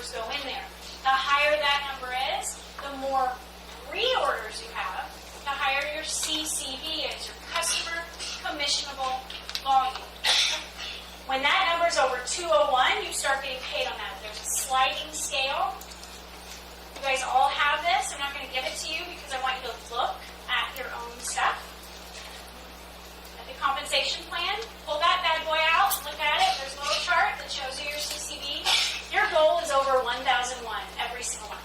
orders go in there. The higher that number is, the more reorders you have, the higher your CCV is, your customer commissionable volume. When that number is over 201, you start getting paid on that. There's a sliding scale. You guys all have this. I'm not going to give it to you because I want you to look at your own stuff. At the compensation plan, pull that bad boy out, look at it. There's a little chart that shows you your CCV. Your goal is over 1001 every single month.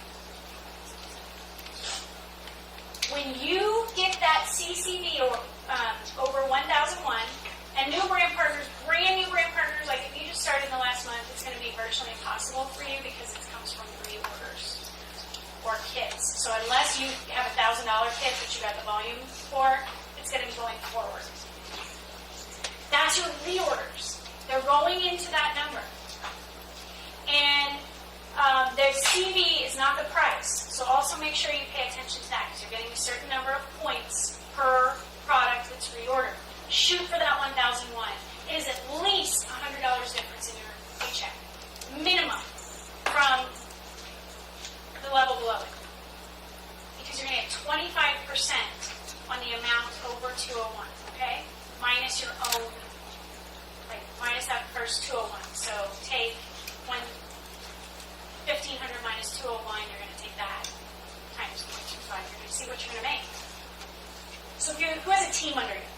When you get that CCV over 1001, and new brand partners, brand new brand partners, like if you just started in the last month, it's going to be virtually impossible for you because it comes from reorders or kits. So unless you have a $1,000 kit that you got the volume for, it's going to be going forward. That's your reorders. They're going into that number. And the CV is not the price. So also make sure you pay attention to that because you're getting a certain number of points per product that's reordered. Shoot for that 1001. It is at least $100 difference in your paycheck. Minimum from the level below it. Because you're going to get 25% on the amount over 201, okay? Minus your own, like minus that first 201. So take 1,500 minus 201, you're going to take that times 0.25. You're going to see what you're going to make. So who has a team under you?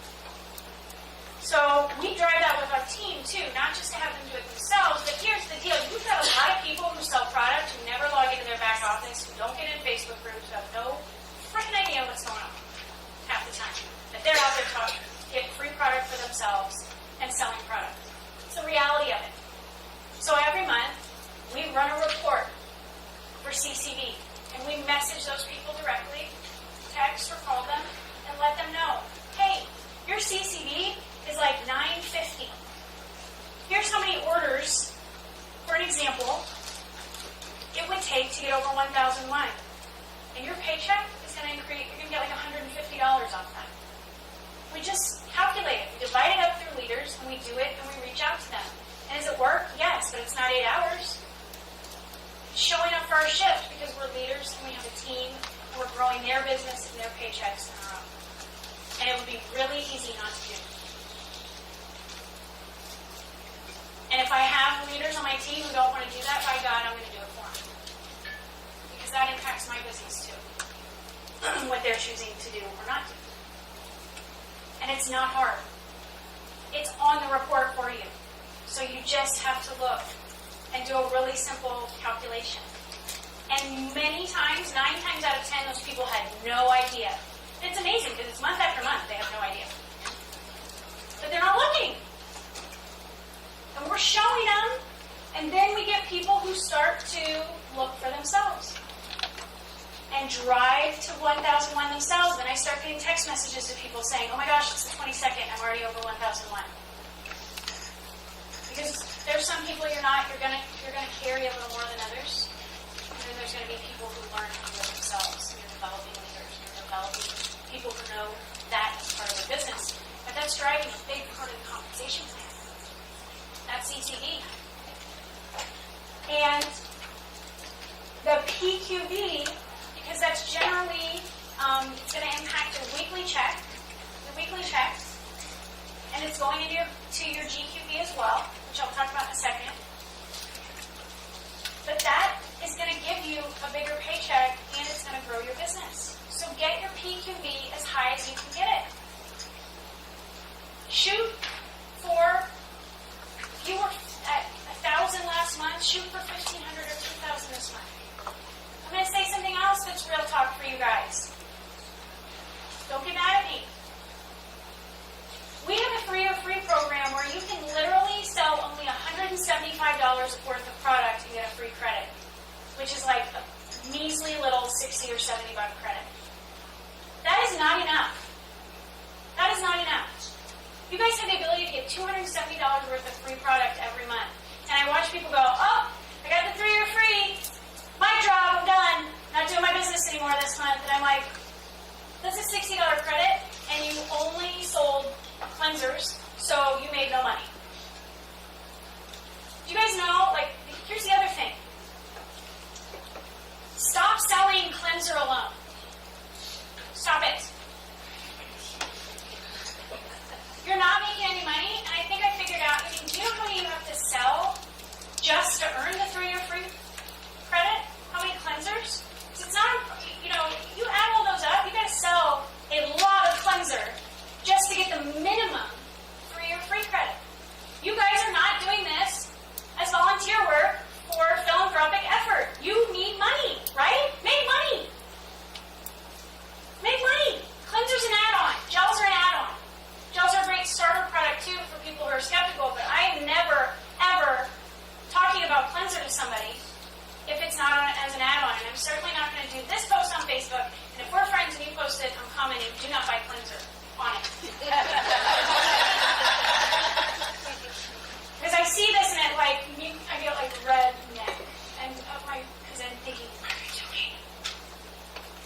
So we drive that with our team too, not just to have them do it themselves, but here's the deal. You've got a lot of people who sell product who never log into their back office, who don't get in Facebook groups, who have no freaking idea what's going on half the time. But they're out there talking, getting free product for themselves and selling product. It's the reality of it. So every month, we run a report for CCV, and we message those people directly, text or call them, and let them know, hey, your CCV is like $9.50. Here's how many orders, for an example, it would take to get over 1001. And your paycheck is going to increase, you're going to get like $150 off that. We just calculate it. We divide it up through leaders, and we do it, and we reach out to them. And does it work? Yes, but it's not 8 hours. It's showing up for our shift because we're leaders, and we have a team, and we're growing their business and their paychecks in our own. And it would be really easy not to do. And if I have leaders on my team who don't want to do that, by God, I'm going to do it for them. Because that impacts my business too. What they're choosing to do or not do. And it's not hard. It's on the report for you. So you just have to look and do a really simple calculation. And many times, 9 times out of 10, those people had no idea. It's amazing because it's month after month, they have no idea. But they're not looking. And we're showing them, and then we get people who start to look for themselves and drive to 1001 themselves. Then I start getting text messages to people saying, oh my gosh, it's the 22nd, I'm already over 1001. Because there's some people you're gonna carry a little more than others. And then there's going to be people who learn how to do it themselves. You're developing leaders, you're developing people who know that as part of their business. But that's driving a big part of the compensation plan. That's CCV. And the PQV, because that's generally, it's going to impact your weekly check, and it's going into your GQV as well, which I'll talk about in a second. But that is going to give you a bigger paycheck, and it's going to grow your business. So get your PQV as high as you can get it. Shoot for, if you were at 1,000 last month, shoot for 1,500 or 2,000 this month. I'm going to say something else that's real talk for you guys. Don't get mad at me. We have a free program where you can literally sell only $175 worth of product and get a free credit, which is like a measly little 60 or 70 buck credit. That is not enough. That is not enough. You guys have the ability to get $270 worth of free product every month. And I watch people go, oh, I got the 3-year free. My job, I'm done. Not doing my business anymore this month. And I'm like, that's a $60 credit, and you only sold cleansers, so you made no money. Do you guys know, like, here's the other thing. the 3-year free credit? How many cleansers? It's not, you add all those up, you got to sell a lot of cleanser just to get the minimum 3-year free credit. You guys are not doing this as volunteer work for philanthropic effort. You need money, right? Make money. Make money. Cleanser's an add-on. Gels are an add-on. Gels are a great starter product too for people who are skeptical, but I am never, ever talking about cleanser to somebody if it's not as an add-on. And I'm certainly not going to do this post on Facebook, and if we're friends and you post it, I'm commenting, do not buy cleanser on it. Because I see this and I get like red neck, and because I'm thinking, what are you doing?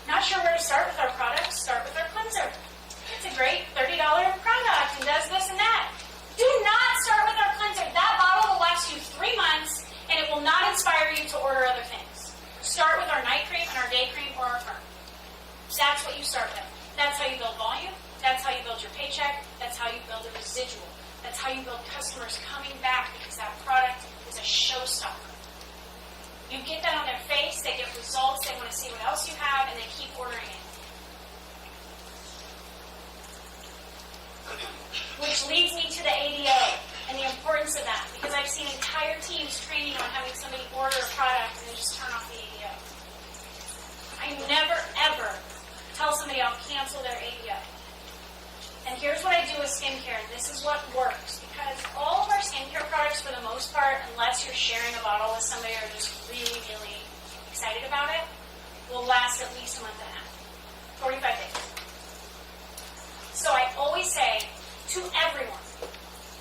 Not sure where to start with our products, start with our cleanser. It's a great $30 product and does this and that. Do not start with our cleanser. That bottle will last you 3 months, and it will not inspire you to order other things. Start with our night cream and our day cream or our firm. That's what you start with. That's how you build volume. That's how you build your paycheck. That's how you build a residual. That's how you build customers coming back because that product is a showstopper. You get that on their face, they get results, they want to see what else you have, and they keep ordering it. Which leads me to the ADO and the importance of that, because I've seen entire teams training on having somebody order a product and then just turn off the ADO. I never, ever tell somebody I'll cancel their ADO. And here's what I do with skincare, and this is what works, because all of our skincare products, for the most part, unless you're sharing a bottle with somebody or just really, really excited about it, will last at least a month and a half, 45 days. So I always say to everyone,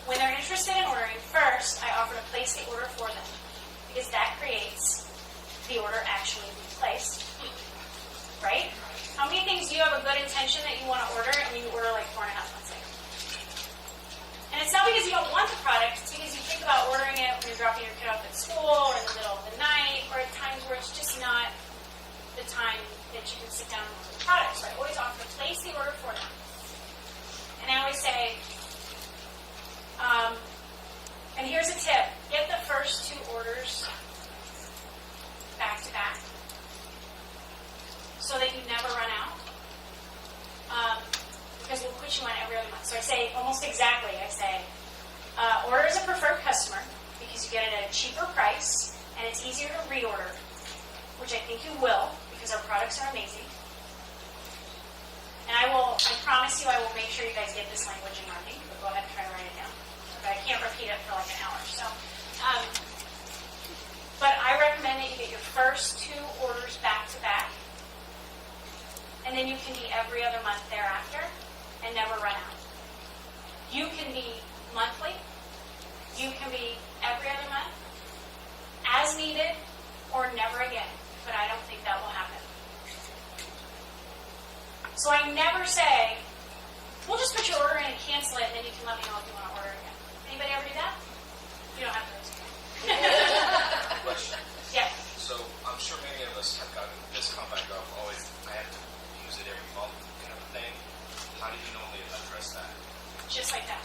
when they're interested in ordering, first, I offer to place the order for them, because that creates the order actually being placed, right? How many things do you have a good intention that you want to order and you order like 4.5 months later? And it's not because you don't want the product, it's because you think about ordering it when you're dropping your kid off at school or in the middle of the night or at times where it's just not the time that you can sit down and order the product. So I always offer to place the order for them. And I always say, and here's a tip, get the first 2 orders back to back, so that you never run out, because we'll put you on every other month. So I say almost exactly, order as a preferred customer, because you get it at a cheaper price, and it's easier to reorder, which I think you will, because our products are amazing. And I promise you I will make sure you guys get this language in writing, but go ahead and try to write it down. But I can't repeat it for like an hour. So, but I recommend that you get your first 2 orders back to back, and then you can be every other month thereafter and never run out. You can be monthly. You can be every other month, as needed, or never again. But I don't think that will happen. So I never say, we'll just put your order in and cancel it, and then you can let me know if you want to order again. Anybody ever do that? You don't have to. Question. Yeah. So I'm sure many of us have gotten this comment of always, I have to use it every month kind of thing. How do you normally address that? Just like that.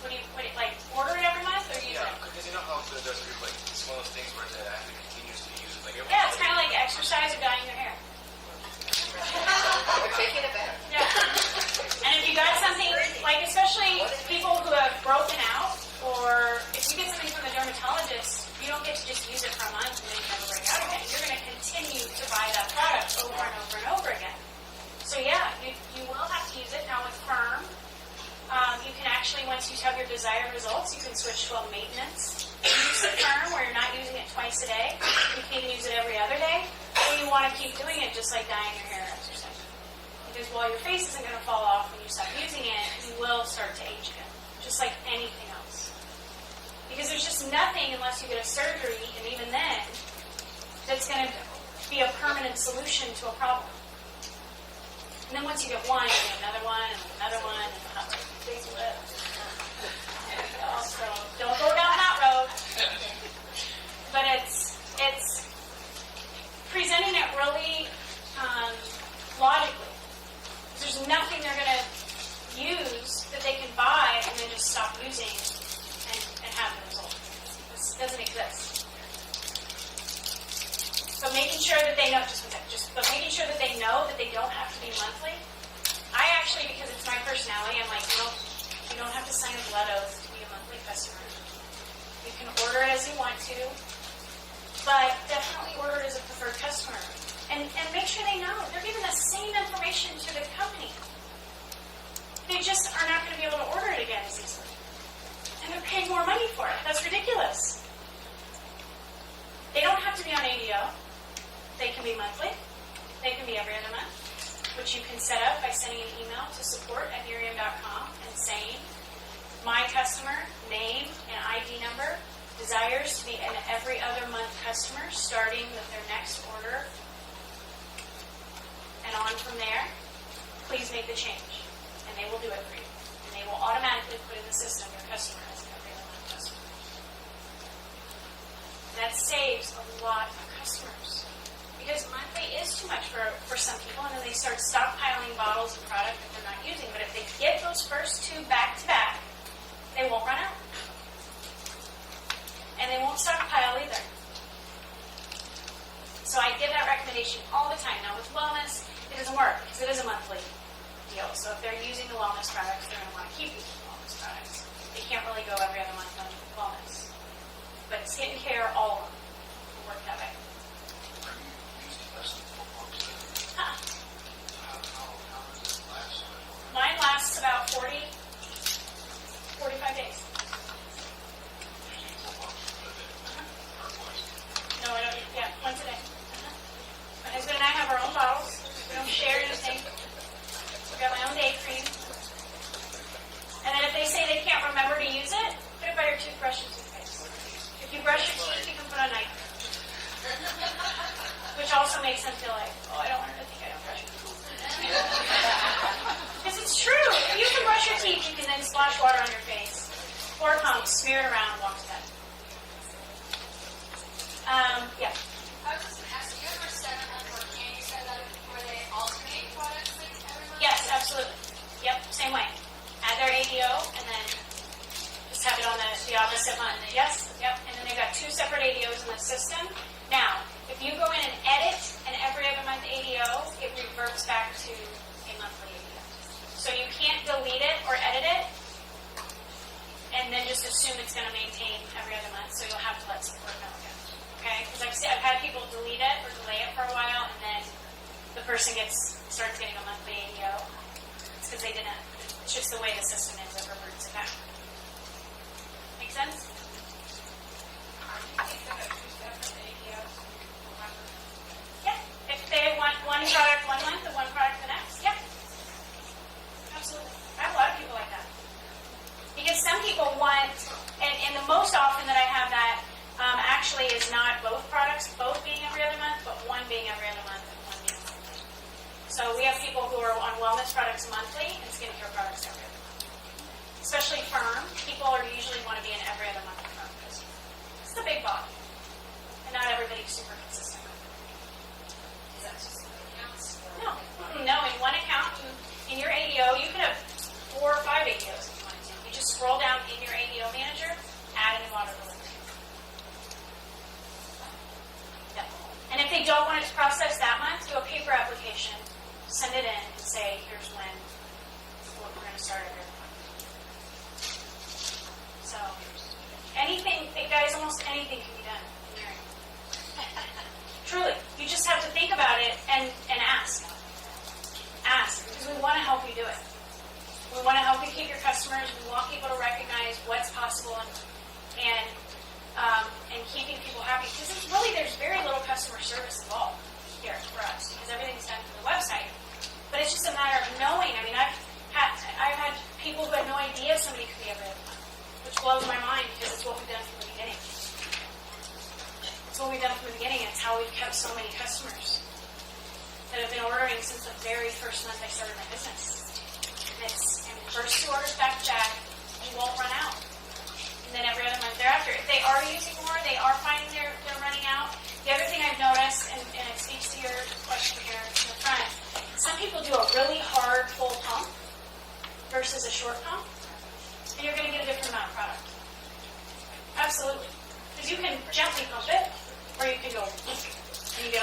Like order it every month, or use it? Yeah, because you know how there's like it's one of those things where I have to continuously use it. Like every Yeah, it's kind of like exercise or dyeing your hair. We're taking it back. Yeah. And if you got something, like especially people who have broken out, or if you get something from the dermatologist, you don't get to just use it for a month and then you never break out again. You're going to continue to buy that product over and over and over again. So yeah, you will have to use it. Now with Firm, you can actually, once you have your desired results, you can switch to a maintenance use of Firm where you're not using it twice a day. You can even use it every other day. Or you want to keep doing it just like dyeing your hair or exercise. Because while your face isn't going to fall off when you stop using it, you will start to age again, just like anything else. Because there's just nothing, unless you get a surgery, and even then, that's going to be a permanent solution to a problem. And then once you get one, you get another one, and another one, and another facelift. So don't go down that road. But it's presenting it really logically. There's nothing they're going to use that they can buy and then just stop using and have the result. This doesn't exist. But making sure that they know, but making sure that they know that they don't have to be monthly. I actually, because it's my personality, I'm like, you don't have to sign a blood oath to be a monthly customer. You can order it as you want to, but definitely order it as a preferred customer. And make sure they know they're giving the same information to the company. They just are not going to be able to order it again as easily. And they're paying more money for it. That's ridiculous. They don't have to be on ADO. They can be monthly. They can be every other month, which you can set up by sending an email to support@miriam.com and saying, my customer, name and ID number, desires to be an every other month customer starting with their next order. And on from there, please make the change. And they will do it for you. And they will automatically put in the system your customer as an every other month customer. That saves a lot of customers. Because monthly is too much for some people, and then they start stockpiling bottles of product that they're not using. But if they get those first two back to back, they won't run out. And they won't stockpile either. So I give that recommendation all the time. Now with wellness, it doesn't work because it is a monthly deal. So if they're using the wellness products, they're going to want to keep using the wellness products. They can't really go every other month on wellness. But skincare, all of them will work that way. Are you using less than 4 months? Huh. How does it last? Mine lasts about 45 days. Using 4 months for the or twice? No, I don't. Yeah, once a day. My husband and I have our own bottles. We don't share anything. I've got my own day cream. And then if they say they can't remember to use it, put it by your toothbrush and toothpaste. If you brush your teeth, you can put on night cream. Which also makes them feel like, oh, I don't want her to think I don't brush my teeth. Because it's true. If you can brush your teeth, you can then splash water on your face. 4 pumps, smear it around, walk to bed. Yeah. I was just going to ask, do you ever set up or can you set up where they alternate products like every month? Yes, absolutely. Yep, same way. Add their ADO and then just have it on the opposite month. Yes, yep. And then they've got 2 separate ADOs in the system. Now, if you go in and edit an every other month ADO, it reverts back to a monthly ADO. So you can't delete it or edit it and then just assume it's going to maintain every other month. So you'll have to let support know again. Okay? Because I've had people delete it or delay it for a while, and then the person starts getting a monthly ADO. It's because they didn't. It's just the way the system is. It reverts it back. Make sense? Yeah. If they want one product 1 month and one product the next, yeah. Absolutely. I have a lot of people like that. Because some people want, and the most often that I have that actually is not both products, both being every other month, but one being every other month and one being monthly. So we have people who are on wellness products monthly and skincare products every other month. Especially firm, people usually want to be in every other month firm because it's the big body. And not everybody's super consistent. Is that just accounts? No. No, in one account, in your ADO, you could have 4 or 5 ADOs if you wanted to. You just scroll down in your ADO manager, add a new auto delivery. And if they don't want it to process that month, do a paper application, send it in, and say, here's when we're going to start every month. So, anything, guys, almost anything can be done in your Truly. You just have to think about it and ask. Ask, because we want to help you do it. We want to help you keep your customers. We want people to recognize what's possible and keeping people happy. Because it's really, there's very little customer service involved here for us because everything's done through the website. But it's just a matter of knowing. I mean, I've had people who had no idea somebody could be every other month, which blows my mind because it's what we've done from the beginning. It's what we've done from the beginning. It's how we've kept so many customers that have been ordering since the very first month I started my business. And the first 2 orders back to back, you won't run out. And then every other month thereafter. If they are using more, they are finding they're running out. The other thing I've noticed, and it speaks to your question here in the front, some people do a really hard full pump versus a short pump, and you're going to get a different amount of product. Absolutely. Because you can gently pump it, or you can go and you get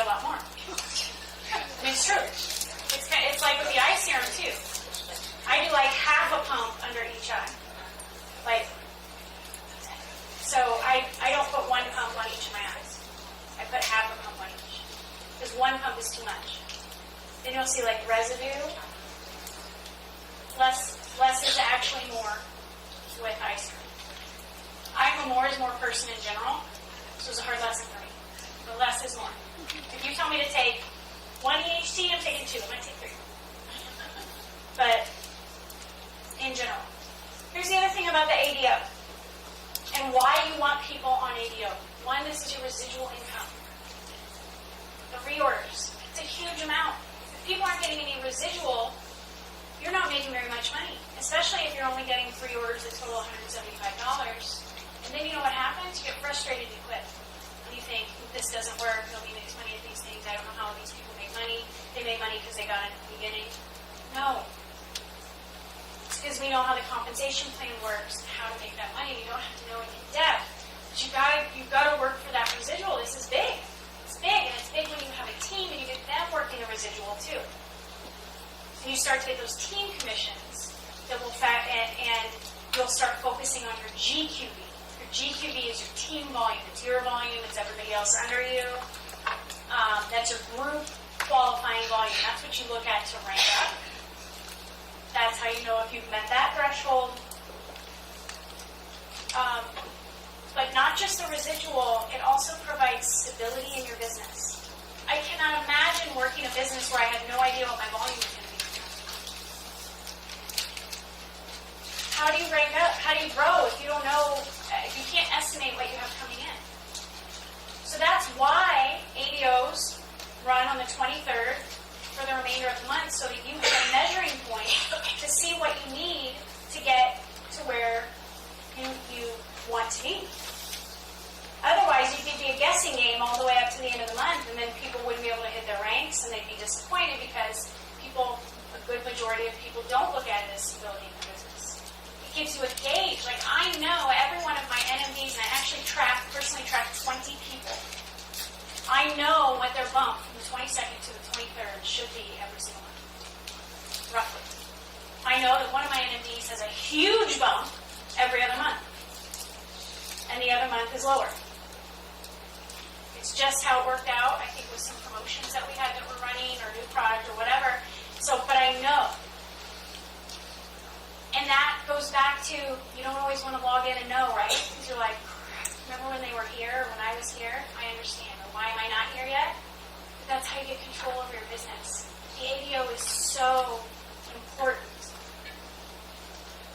pump is too much. Then you'll see like residue. Less is actually more with ice cream. I'm a more is more person in general, so it's a hard lesson for me. But less is more. If you tell me to take 1 EHT, I'm taking 2. I might take 3. But in general. Here's the other thing about the ADO and why you want people on ADO. One, this is your residual income. The reorders. It's a huge amount. If people aren't getting any residual, you're not making very much money, especially if you're only getting 3 orders that total $175. And then you know what happens? You get frustrated, you quit. And you think, this doesn't work, nobody makes money at these things, I don't know how these people make money. They make money because they got it at the beginning. No. It's because we know how the compensation plan works and how to make that money. You don't have to know it in depth. But you've got to work for that residual. This is big. It's big, and it's big when you have a team and you get them working the residual too. So you start to get those team commissions that will and you'll start focusing on your GQB. Your GQB is your team volume. It's your volume. It's everybody else under you. That's your group qualifying volume. That's what you look at to rank up. That's how you know if you've met that threshold. But not just the residual, it also provides stability in your business. I cannot imagine working a business where I had no idea what my volume was going to be. How do you rank up? How do you grow if you don't know, if you can't estimate what you have coming in? So that's why ADOs run on the 23rd for the remainder of the month, so that you have a measuring point to see what you need to get to where you want to be. Otherwise, you could be a guessing game all the way up to the end of the month, and then people wouldn't be able to hit their ranks, and they'd be disappointed because a good majority of people don't look at it as stability in their business. It gives you a gauge. Like, I know every one of my NMDs, and I actually personally track 20 people. I know what their bump from the 22nd to the 23rd should be every single month, roughly. I know that one of my NMDs has a huge bump every other month, and the other month is lower. It's just how it worked out, I think, with some promotions that we had that were running or new product or whatever. So, but I know. And that goes back to, you don't always want to log in and know, right? Because you're like, remember when they were here, when I was here? I understand. Or why am I not here yet? But that's how you get control over your business. The ADO is so important.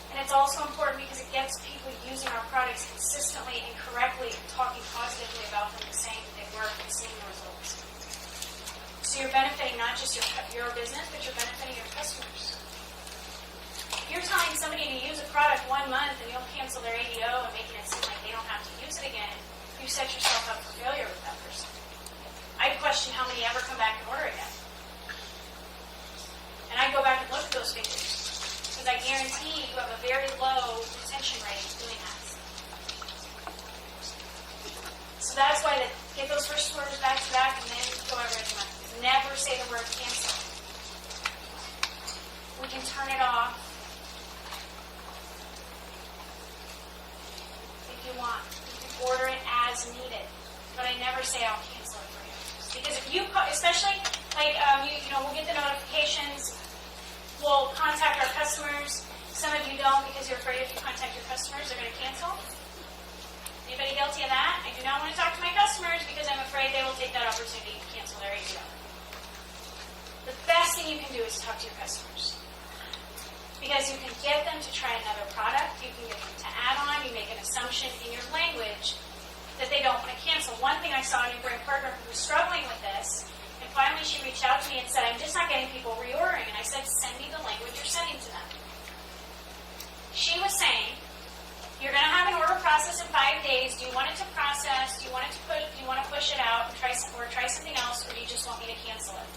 And it's also important because it gets people using our products consistently and correctly and talking positively about them and saying that they work and seeing the results. So you're benefiting not just your business, but you're benefiting your customers. If you're telling somebody to use a product 1 month and you'll cancel their ADO and making it seem like they don't have to use it again, you set yourself up for failure with that person. I'd question how many ever come back and order again. And I'd go back and look at those figures. Because I guarantee you have a very low retention rate doing that. So that's why get those first orders back to back and then go every other month. Never say the word cancel. We can turn it off if you want. You can order it as needed. But I never say I'll cancel it for you. Because if you, especially like we'll get the notifications. We'll contact our customers. Some of you don't because you're afraid if you contact your customers, they're going to cancel. Anybody guilty of that? I do not want to talk to my customers because I'm afraid they will take that opportunity to cancel their ADO. The best thing you can do is talk to your customers. Because you can get them to try another product. You can get them to add on. You make an assumption in your language that they don't want to cancel. One thing I saw a new brand partner who was struggling with this. And finally, she reached out to me and said, I'm just not getting people reordering. And I said, send me the language you're sending to them. She was saying, you're going to have an order process in 5 days. Do you want it to process? Do you want it to push? Do you want to push it out and try something else, or do you just want me to cancel it?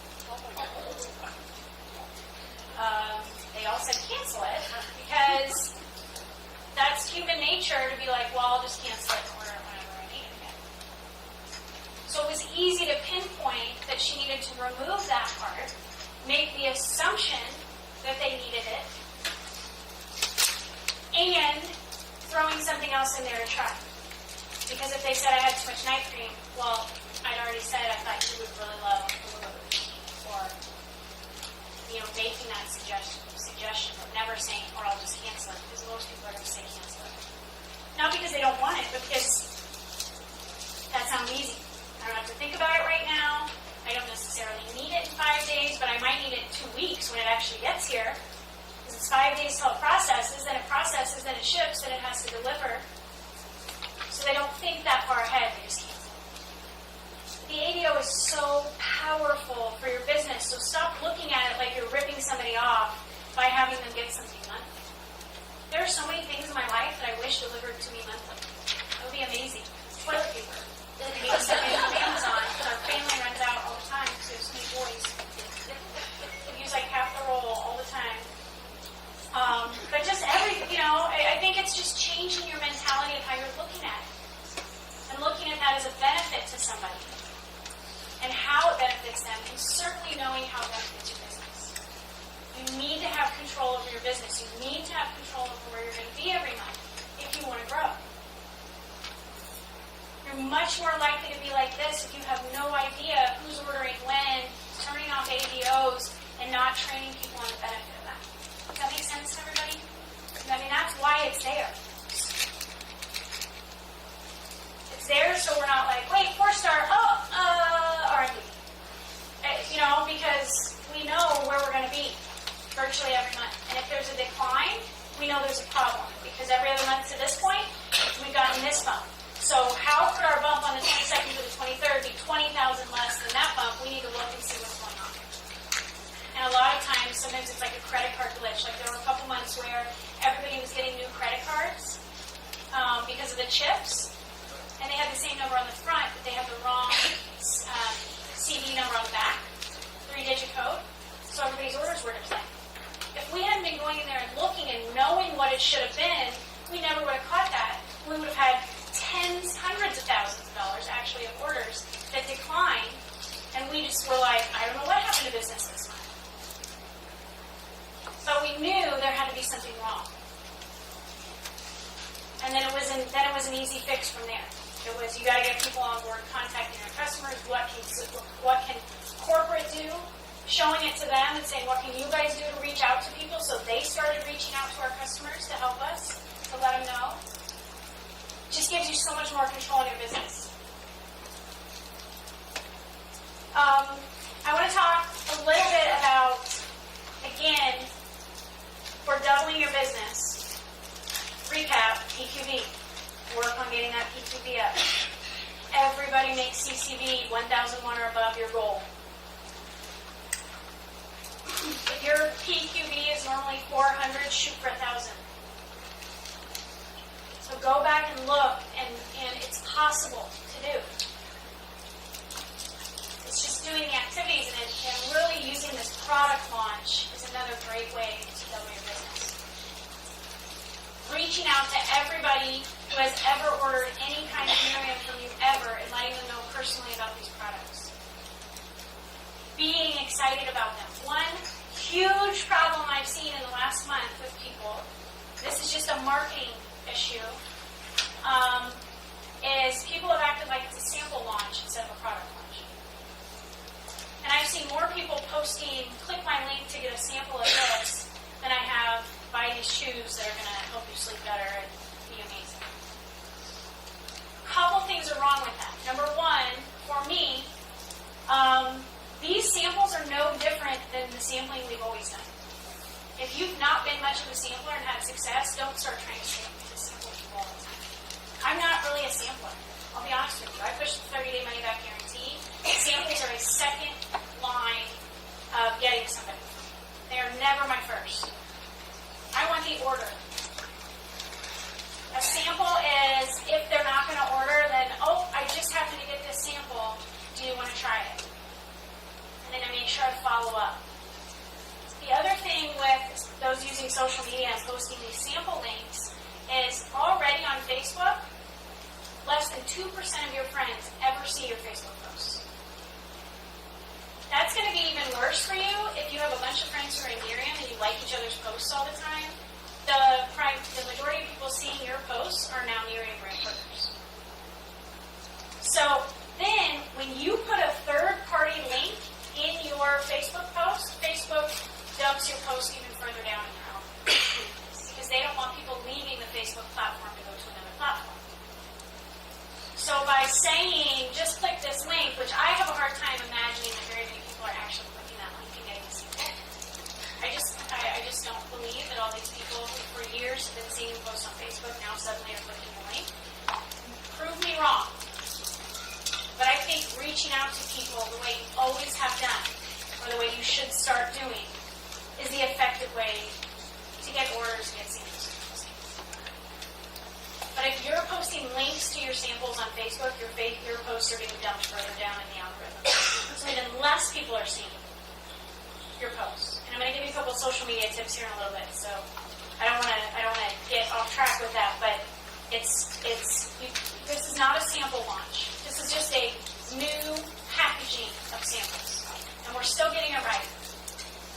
They all said cancel it because that's human nature to be like, well, I'll just cancel it and order it whenever I need it again. So it was easy to pinpoint that she needed to remove that part, make the assumption that they needed it, and throwing something else in there to try. Because if they said I had too much night cream, well, I'd already said I thought you would really love blue. when it actually gets here. Because it's 5 days till it processes, then it ships, then it has to deliver. So they don't think that far ahead, they just can't. The ADO is so powerful for your business, so stop looking at it like you're ripping somebody off by having them get something monthly. There are so many things in my life that I wish delivered to me monthly. It would be amazing. Toilet paper. It needs to be from Amazon because our family runs out all the time because there's so many boys. We use like half the roll all the time. But just I think it's just changing your mentality of how you're looking at it. And looking at that as a benefit to somebody. And how it benefits them, and certainly knowing how it benefits your business. You need to have control over your business. You need to have control over where you're going to be every month if you want to grow. You're much more likely to be like this if you have no idea who's ordering when, turning off ADOs, and not training people on the benefit of that. Does that make sense to everybody? I mean, that's why it's there. It's there so we're not like, wait, 4-star, R&D. Because we know where we're going to be virtually every month. And if there's a decline, we know there's a problem. Because every other month to this point, we've gotten this bump. So how could our bump on the 22nd to the 23rd be 20,000 less than that bump? We need to look and see what's going on. And a lot of times, sometimes it's like a credit card glitch. Like there were a couple months where everybody was getting new credit cards because of the chips. And they had the same number on the front, but they had the wrong CD number on the back, 3-digit code. So everybody's orders were declined. If we hadn't been going in there and looking and knowing what it should have been, we never would have caught that. We would have had hundreds of thousands of dollars actually of orders that declined, and we just were like, I don't know what happened to business this month. So we knew there had to be something wrong. And then it was an easy fix from there. It was, you got to get people on board contacting their customers. What can corporate do? Showing it to them and saying, what can you guys do to reach out to people? So they started reaching out to our customers to help us, to let them know. Just gives you so much more control in your business. I want to talk a little bit about, again, for doubling your business, recap, PQV. Work on getting that PQV up. Everybody makes CCV 1,001 or above your goal. If your PQV is normally 400, shoot for 1,000. So go back and look, and it's possible to do. It's just doing the activities and really using this product launch is another great way to double your business. Reaching out to everybody who has ever ordered any kind of Miriam from you ever and letting them know personally about these products. Being excited about them. One huge problem I've seen in the last month with people, this is just a marketing issue, is people have acted like it's a sample launch instead of a product launch. And I've seen more people posting, click my link to get a sample of this, than I have buy these shoes that are going to help you sleep better and be amazing. A couple things are wrong with that. Number one, for me, these samples are no different than the sampling we've always done. If you've not been much of a sampler and had success, don't start trying to sample people all the time. I'm not really a sampler. I'll be honest with you. I push the 30-day money-back guarantee. Samples are a second line of getting somebody. They are never my first. I want the order. A sample is, if they're not going to order, then, I just happened to get this sample. Do you want to try it? And then I make sure I follow up. The other thing with those using social media and posting these sample links is already on Facebook, less than 2% of your friends ever see your Facebook posts. That's going to be even worse for you if you have a bunch of friends who are in Miriam and you like each other's posts all the time. The majority of people seeing your posts are now Miriam brand partners. So then, when you put a third-party link in your Facebook post, Facebook dumps your post even further down in their algorithm because they don't want people leaving the Facebook platform to go to another platform. So by saying, just click this link, which I have a hard time imagining that very many people are actually clicking that link and getting the sample. reaching out to people the way you always have done, or the way you should start doing, is the effective way to get orders and get samples. But if you're posting links to your samples on Facebook, your posts are getting dumped further down in the algorithm. So even less people are seeing your posts. And I'm going to give you a couple of social media tips here in a little bit. So I don't want to get off track with that, but this is not a sample launch. This is just a new packaging of samples, and we're still getting it right.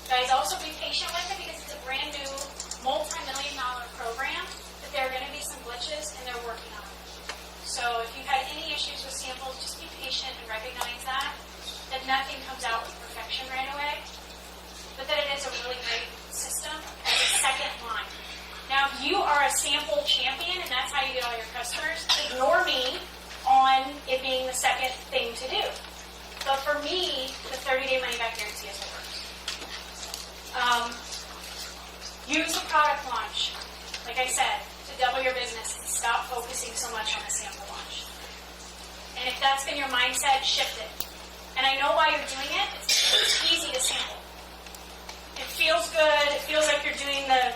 Guys, also be patient with it because it's a brand new multi-million-dollar program. But there are going to be some glitches, and they're working on it. So if you've had any issues with samples, just be patient and recognize that nothing comes out with perfection right away, but that it is a really great system as a second line. Now, if you are a sample champion, and that's how you get all your customers, ignore me on it being the second thing to do. But for me, the 30-day money-back guarantee is what works. Use a product launch, like I said, to double your business and stop focusing so much on the sample launch. And if that's been your mindset, shift it. And I know why you're doing it. It's easy to sample. It feels good. It feels like you're doing the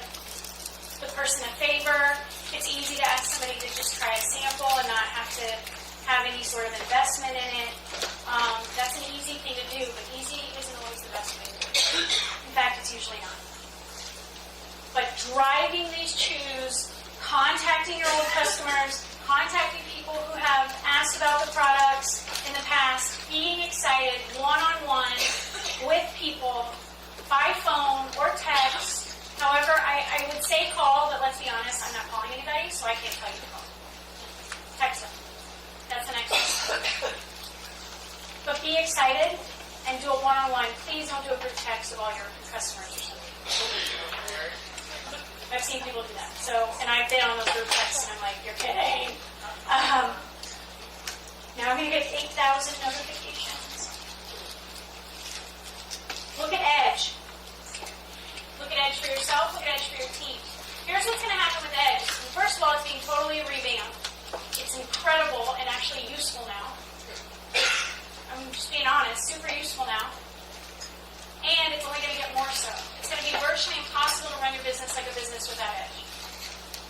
person a favor. It's easy to ask somebody to just try a sample and not have to have any sort of investment in it. That's an easy thing to do, but easy isn't always the best way to do it. In fact, it's usually not. But driving these chews, contacting your old customers, contacting people who have asked about the products in the past, being excited one-on-one with people by phone or text. However, I would say call, but let's be honest, I'm not calling anybody, so I can't tell you to call. Text them. That's the next one. But be excited and do a one-on-one. Please don't do a group text of all your customers or something. I've seen people do that. So, and I've been on those group texts, and I'm like, you're kidding. Now I'm going to get 8,000 notifications. Look at Edge. Look at Edge for yourself. Look at Edge for your team. Here's what's going to happen with Edge. First of all, it's being totally revamped. It's incredible and actually useful now. I'm just being honest, super useful now. And it's only going to get more so. It's going to be virtually impossible to run your business like a business without Edge.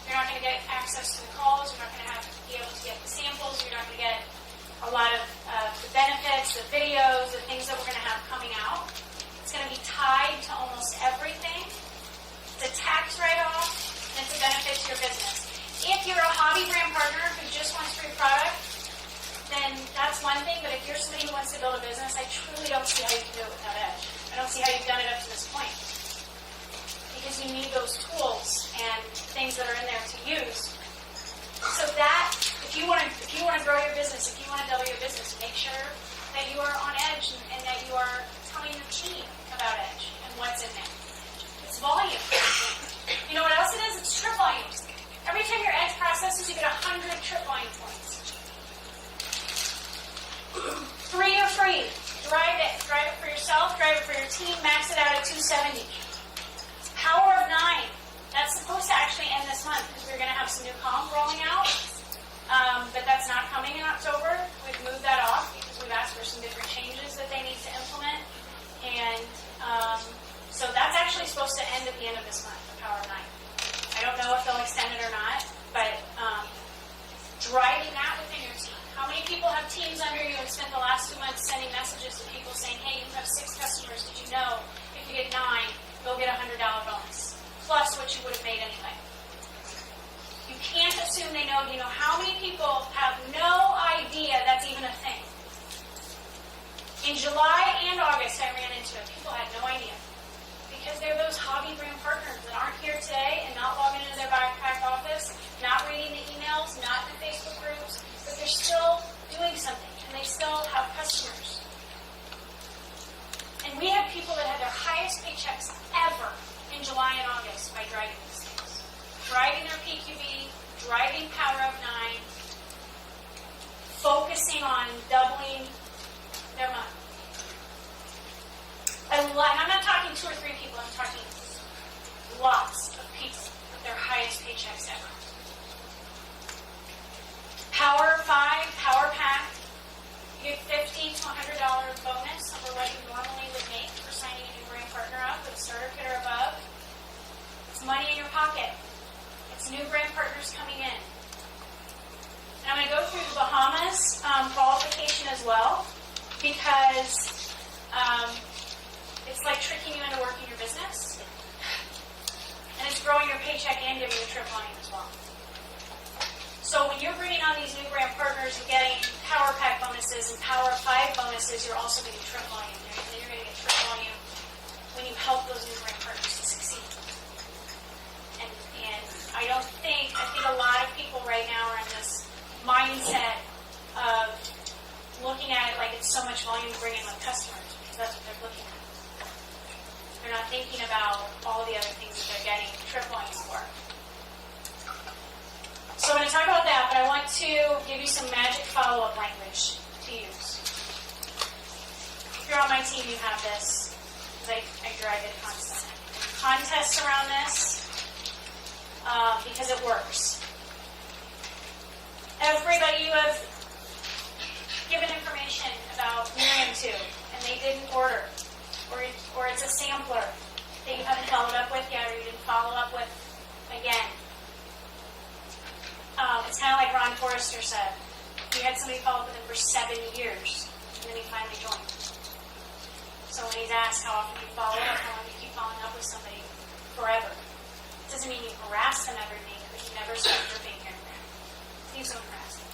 You're not going to get access to the calls. You're not going to be able to get the samples. You're not going to get a lot of the benefits, the videos, the things that we're going to have coming out. It's going to be tied to almost everything. It's a tax write-off, and it's a benefit to your business. If you're a hobby brand partner who just wants free product, then that's one thing. But if you're somebody who wants to build a business, I truly don't see how you can do it without Edge. I don't see how you've done it up to this point. Because you need those tools and things that are in there to use. So that, if you want to grow your business, if you want to double your business, make sure that you are on Edge and that you are telling your team about Edge and what's in there. It's volume. You know what else it is? It's trip volumes. Every time your Edge processes, you get 100 trip volume points. Free or free. Drive it. Drive it for yourself. Drive it for your team. Max it out at 270. Power of 9. That's supposed to actually end this month because we're going to have some new comp rolling out. But that's not coming in October. We've moved that off because we've asked for some different changes that they need to implement. And so that's actually supposed to end at the end of this month, the Power of 9. I don't know if they'll extend it or not, but driving that within your team. How many people have teams under you and spent the last 2 months sending messages to people saying, hey, you have 6 customers. Did you know if you get 9, you'll get a $100 bonus, plus what you would have made anyway. You can't assume they know. You know how many people have no idea that's even a thing? In July and August, I ran into it. People had no idea. Because they're those hobby brand partners that aren't here today and not logging into their back office, not reading the emails, not in the Facebook groups, but they're still doing something, and they still have customers. And we have people that had their highest paychecks ever in July and August by driving these things. Driving their PQB, driving Power of 9, focusing on doubling their month. And I'm not talking 2 or 3 people, I'm talking lots of people with their highest paychecks ever. Power 5, Power Pack. You get $50 to $100 bonus over what you normally would make for signing a new brand partner up with a starter kit or above. It's money in your pocket. It's new brand partners coming in. And I'm going to go through the Bahamas qualification as well, because it's like tricking you into working your business. And it's growing your paycheck and giving you trip volume as well. So when you're bringing on these new brand partners and getting Power Pack bonuses and Power 5 bonuses, you're also getting trip volume. And you're going to get trip volume when you help those new brand partners to succeed. And I think a lot of people right now are in this mindset of looking at it like it's so much volume to bring in with customers, because that's what they're looking at. They're not thinking about all the other things that they're getting trip volume for. So I'm going to talk about that, but I want to give you some magic follow-up language to use. If you're on my team, you have this, because I drive it constantly. Contests around this, because it works. Everybody you have given information about Miriam to, and they didn't order, or it's a sampler that you haven't followed up with yet, or you didn't follow up with again. It's kind of like Ron Forrester said. He had somebody follow up with him for 7 years, and then he finally joined. So when he's asked how often you follow up, how long do you keep following up with somebody? Forever. It doesn't mean you harass them every week, but you never stop dripping here and there. Please don't harass them.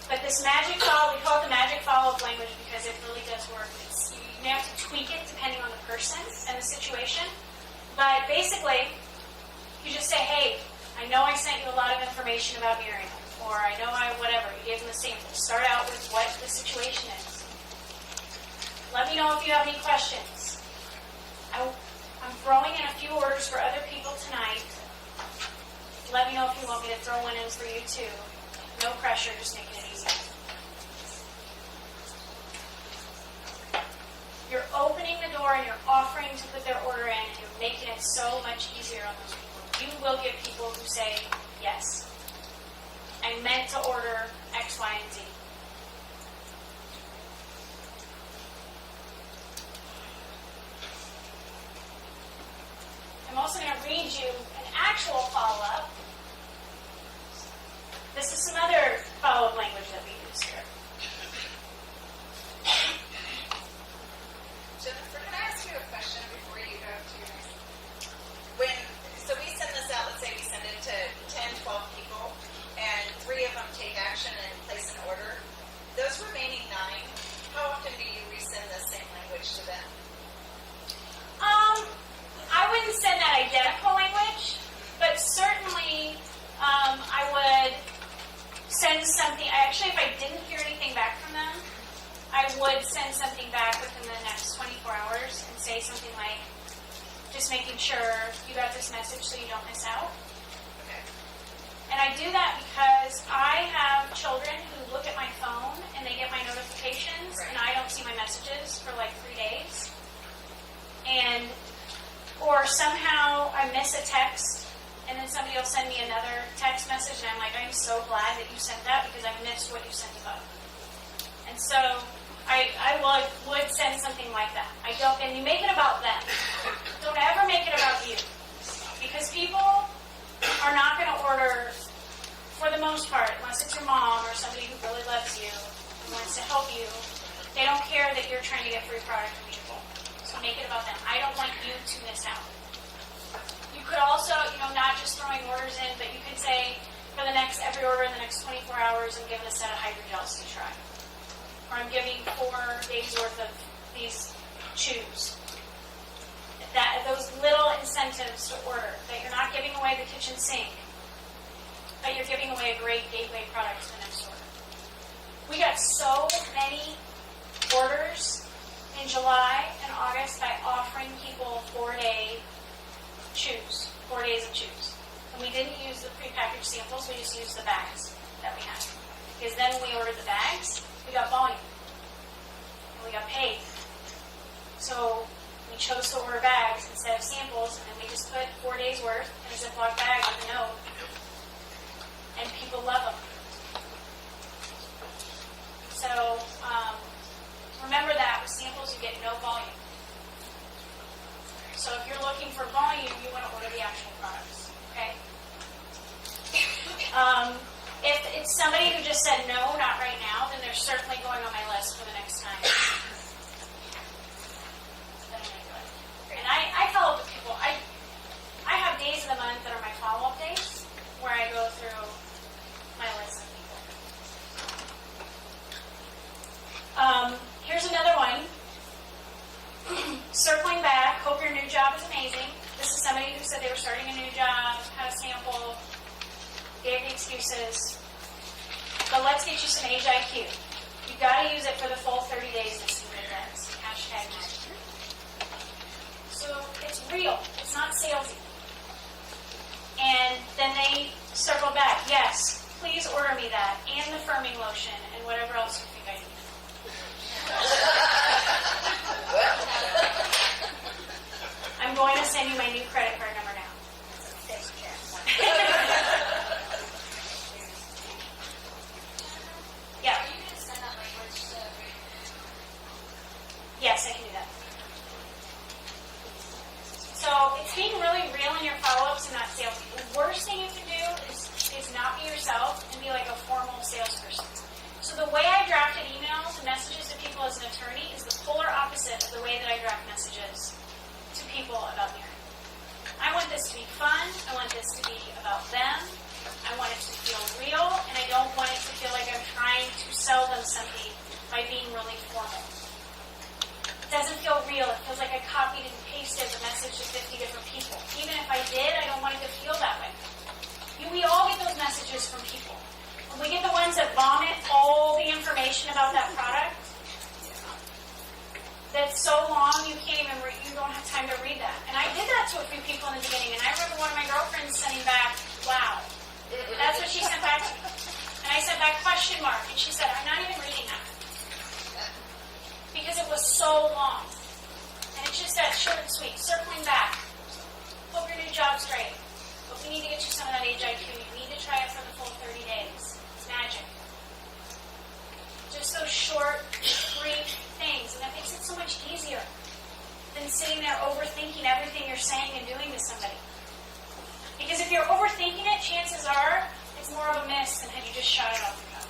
But this magic follow, we call it the magic follow-up language because it really does work. You may have to tweak it depending on the person and the situation. But basically, you just say, hey, I know I sent you a lot of information about Miriam, or I know whatever, you gave them a sample. Start out with what the situation is. Let me know if you have any questions. I'm throwing in a few orders for other people tonight. Let me know if you want me to throw one in for you too. No pressure, just making it easy. You're opening the door and you're offering to put their order in, and you're making it so much easier on those people. You will get people who say, yes, I meant to order X, Y, and Z. I'm also going to read you an actual follow-up. This is some other follow-up language that we use here. Jennifer, can I ask you a question before you go to your next? So we send this out, let's say we send it to 10, 12 people, and 3 of them take action and place an order. Those remaining 9, how often do you resend the same language to them? I wouldn't send that identical language, but certainly I would send something. Actually, if I didn't hear anything back from them, I would send something back within the next 24 hours and say something like, just making sure you got this message so you don't miss out. Okay. And I do that because I have children who look at my phone and they get my notifications, Right. and I don't see my messages for like 3 days. Or somehow I miss a text, and then somebody will send me another text message, and I'm like, I'm so glad that you sent that because I missed what you sent above. And so I would send something like that. And you make it about them. Don't ever make it about you. Because people are not going to order, for the most part, unless it's your mom or somebody who really loves you and wants to help you. They don't care that you're trying to get free product from people. So make it about them. I don't want you to miss out. You could also, not just throwing orders in, but you could say, for every order in the next 24 hours, I'm giving a set of hydrogels to try. Or I'm giving 4 days worth of these chews. Those little incentives to order, that you're not giving away the kitchen sink, but you're giving away a great gateway product to the next order. We got so many orders in July and August by offering people 4-day chews, 4 days of chews. And we didn't use the prepackaged samples, we just used the bags that we had. Because then when we ordered the bags, we got volume. And we got paid. So we chose to order bags instead of samples, and then we just put 4 days worth in a Ziploc bag with a note. And people love them. looking for volume, you want to order the actual products, okay? If it's somebody who just said no, not right now, then they're certainly going on my list for the next time. Then I'm gonna do it. And I follow up with people. I have days of the month that are my follow-up days, where I go through my list of people. Here's another one. Circling back, hope your new job is amazing. This is somebody who said they were starting a new job, had a sample, gave the excuses. But let's get you some Age IQ. You've got to use it for the full 30 days to see what it does. Hashtag magic. So it's real. It's not salesy. And then they circle back. Yes, please order me that and the firming lotion and whatever else you think I need. I'm going to send you my new credit card number now. Yeah. Are you going to send that language to Yes, I can do that. So it's being really real in your follow-ups and not salesy. The worst thing you can do is not be yourself and be like a formal salesperson. So the way I drafted emails and messages to people as an attorney is the polar opposite of the way that I draft messages to people about marriage. I want this to be fun. I want this to be about them. I want it to feel real, and I don't want it to feel like I'm trying to sell them something by being really formal. It doesn't feel real. It feels like I copied and pasted the message to 50 different people. Even if I did, I don't want it to feel that way. We all get those messages from people. When we get the ones that vomit all the information about that product, that's so long you can't even you don't have time to read that. And I did that to a few people in the beginning, and I remember one of my girlfriends sending back, wow. That's what she sent back to me. And I sent back question mark, and she said, I'm not even reading that. Because it was so long. And it's just that short and sweet. Circling back. Hope your new job's great. But we need to get you some of that Age IQ. You need to try it for the full 30 days. It's magic. Just those short, brief things. And that makes it so much easier than sitting there overthinking everything you're saying and doing to somebody. Because if you're overthinking it, chances are it's more of a miss than had you just shot it off your mouth.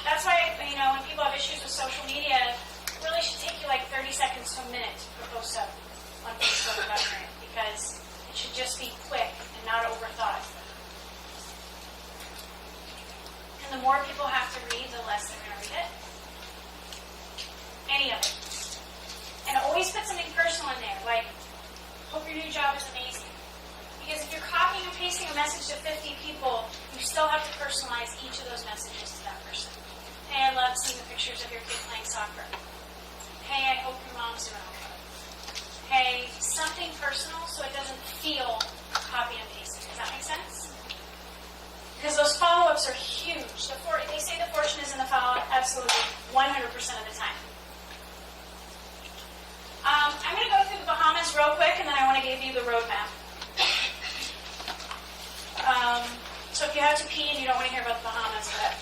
That's why, when people have issues with social media, it really should take you like 30 seconds to a minute to put a post up on Facebook about marriage, because it should just be quick and not overthought. And the more people have to read, the less they're going to read it. Any of it. And always put something personal in there, like, hope your new job is amazing. Because if you're copying and pasting a message to 50 people, you still have to personalize each of those messages to that person. Hey, I love seeing the pictures of your kid playing soccer. Hey, I hope your mom's doing okay. Hey, something personal so it doesn't feel copy and paste. Does that make sense? Because those follow-ups are huge. They say the fortune is in the follow-up absolutely 100% of the time. I'm going to go through the Bahamas real quick, and then I want to give you the roadmap. So if you have to pee and you don't want to hear about the Bahamas, but